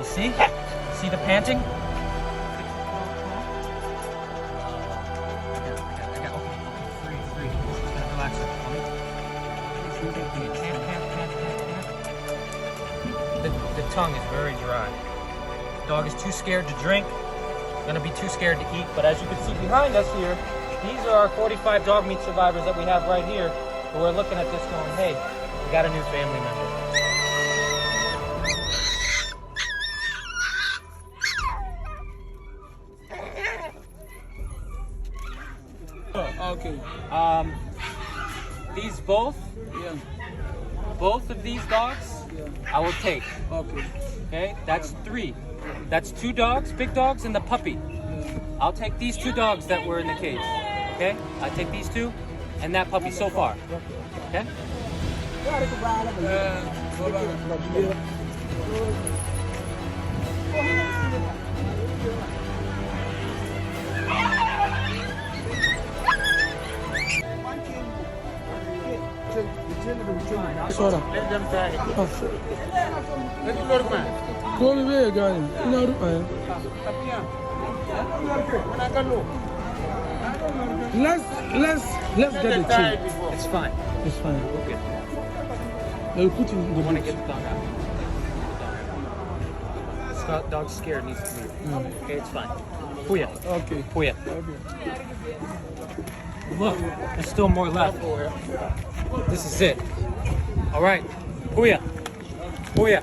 See? See the panting? I got, okay, free. Just gonna relax it. The tongue is very dry. Dog is too scared to drink. Gonna be too scared to eat. But as you can see behind us here, these are our 45 dog meat survivors that we have right here, who are looking at this going, hey, we got a new family member. Okay. These both of these dogs, I will take. Okay. Okay, that's 3. That's 2 dogs, big dogs, and the puppy. I'll take these 2 dogs that were in the cage. Okay, I take these 2 and that puppy so far. Okay. Sora. Go away, guy. Let's get the chain. It's fine. It's fine. Okay. They'll put him in the I want to box. get the dog out. This dog's scared, needs to leave. Okay, it's fine. Puya. Okay. Puya. Okay. Look, there's still more left. This is it. All right. Puya. Puya.